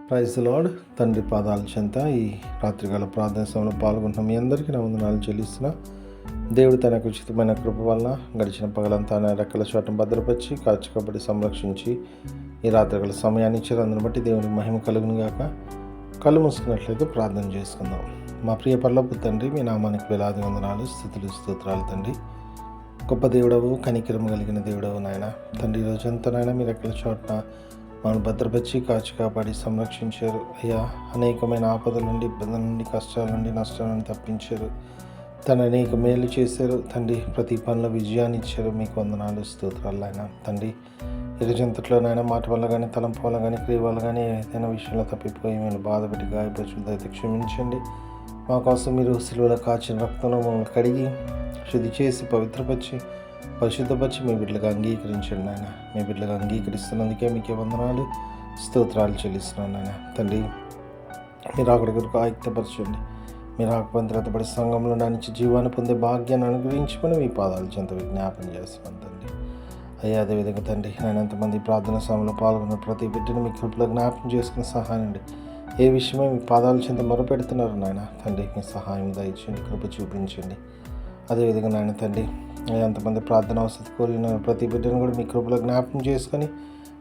Praise the lord. తండ్రి పాదాల చెంత ఈ రాత్రికాల ప్రార్థన సమయంలో పాల్గొంటున్న మీ అందరికీ నా వందనాలు చెల్లిస్తున్నా. దేవుడు తనకు ఉచితమైన కృప వలన గడిచిన పగలంతా ఆయన రెక్కల చోటను భద్రపరిచి కాచుకబడి సంరక్షించి ఈ రాత్రికాల సమయాన్ని ఇచ్చారు. అందుని బట్టి దేవునికి మహిమ కలుగును గాక. కళ్ళు మూసుకున్నట్లయితే ప్రార్థన చేసుకుందాం. మా ప్రియ పరలోకపు తండ్రి, మీ నామానికి వేలాది వందనాలు, స్థుతులు, స్తోత్రాలు తండ్రి. గొప్ప దేవుడవు, కనికరం కలిగిన దేవుడవు నాయన. తండ్రి రోజంతా నాయన మీ రెక్కల చోటన మనం భద్రపరిచి కాచి కాపాడి సంరక్షించారు అయ్యా. అనేకమైన ఆపదల నుండి, ఇబ్బందుల నుండి, కష్టాల నుండి, నష్టాల నుండి తప్పించారు. తను అనేక మేలు చేశారు తండ్రి. ప్రతి పనిలో విజయాన్ని ఇచ్చారు. మీకు వందనాలు, స్తోత్రాలు ఆయన. తండ్రి ఈరోజంతట్లోనైనా మాట వల్ల కానీ, తలంపు వల్ల కానీ, క్రియ వల్ల కానీ ఏదైనా విషయంలో తప్పిపోయి మీరు బాధపెట్టి గాయపరిచి క్షమించండి. మా కోసం మీరు సిలువలో కాచిన రక్తంలో మమ్మల్ని కడిగి శుద్ధి చేసి పవిత్రపరిచి పరిశుద్ధపరిచి మీ బిడ్డలుగా అంగీకరించండి నాయన. మీ బిడ్డలుగా అంగీకరిస్తున్నందుకే మీకే వందనాలు, స్తోత్రాలు చెల్లిస్తున్నాను నాయన. తండ్రి మీరు అక్కడి కొరకు ఆయుక్తపరచండి. మీరు ఆకుపంత్రతపడి సంఘంలో నుంచి జీవాన్ని పొందే భాగ్యాన్ని అనుగ్రహించుకొని మీ పాదాలు చెంత విజ్ఞాపన చేస్తున్నాను తండ్రి. అయ్యా అదేవిధంగా తండ్రి నేను ఎంతమంది ప్రార్థన సమయంలో పాల్గొన్న ప్రతి బిడ్డను మీ కృపలో జ్ఞాపకం చేసుకుని సహాయం అండి. ఏ విషయమై మీ పాదాల చెంత మొరపెడుతున్నారు నాయన తండ్రి, మీ సహాయం దయచేయండి, కృప చూపించండి. అదేవిధంగా నాయన తండ్రి ఎంతమంది ప్రార్థన అవసరం కోరిన ప్రతి బిడ్డను కూడా మీ కృపలో జ్ఞాపకం చేసుకొని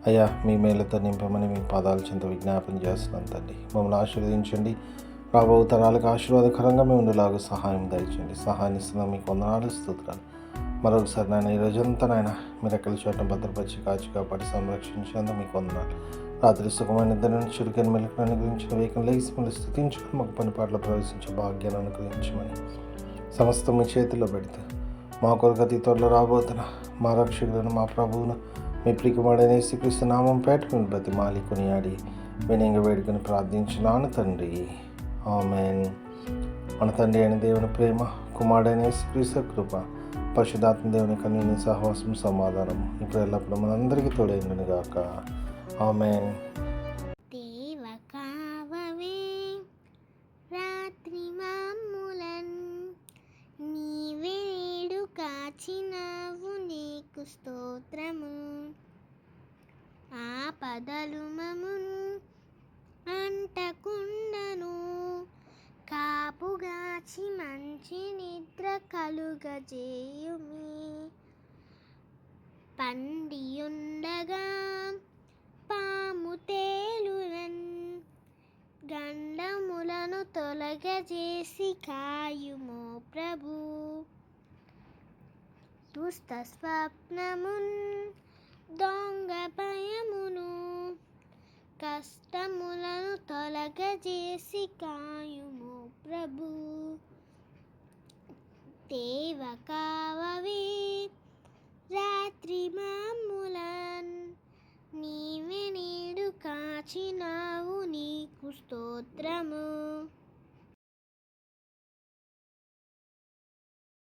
అయ్యా మీ మేలతో నింపమని మీ పాదాల చెంత విజ్ఞాపన చేస్తున్నాను తండ్రి. మమ్మల్ని ఆశీర్వదించండి. రాబో తరాలకు ఆశీర్వాదకరంగా మేము ఉండేలాగా సహాయం దయచేయండి. సహాయం ఇస్తున్నాం. మీకు వందనాలు, స్తోత్రాలు. మరొకసారి నాయన ఈ రోజంతా నాయన మీరు ఎక్కడి చోట భద్రపరిచి కాచి కాపాడి సంరక్షించేందుకు మీకు వందనాలు. రాత్రి సుఖమైన నిద్రను చురుకైన మెలకును అనుగ్రహించిన వేగం లేచి మళ్ళీ స్థుతించుకుని మాకు పనిపాట్లో ప్రవేశించే భాగ్యాన్ని అనుగ్రహించమని సమస్తం మీ చేతిలో పెడితే మా కొరకు అతి త్వరలో రాబోతున్న మా రక్షకులను, మా ప్రభువును, మీ ప్రియకుమారుడైన యేసుక్రీస్తు నామం పెట్టుకుని బ్రతిమాలి కొనియాడి వినయంగా వేడుకొని ప్రార్థించున్నాను తండ్రి. ఆమేన్. మన తండ్రి అయిన దేవుని ప్రేమ, కుమారుడైన యేసుక్రీస్తు కృప, పరిశుద్ధాత్మ దేవుని కన్యని సహవాసం, సమాధానం ఇప్పుడు ఎల్లప్పుడూ మనందరికీ తోడైండును గాక. ఆమేన్. కాచినావు నీకు స్తోత్రము. ఆపదలు మమును అంటకుండను, కాపుగాచి మంచి నిద్ర కలుగజేయుమి. పండియుండగా పాము తేలునన్, గండములను తొలగజేసి కాయుమో ప్రభు. దుష్ట స్వప్నమున్, దొంగ భయమును, కష్టములను తొలగజేసి కాయుము ప్రభు. దేవ కావవే రాత్రి మాములన్, నీవే నేడు కాచినావు నీకు స్తోత్రము.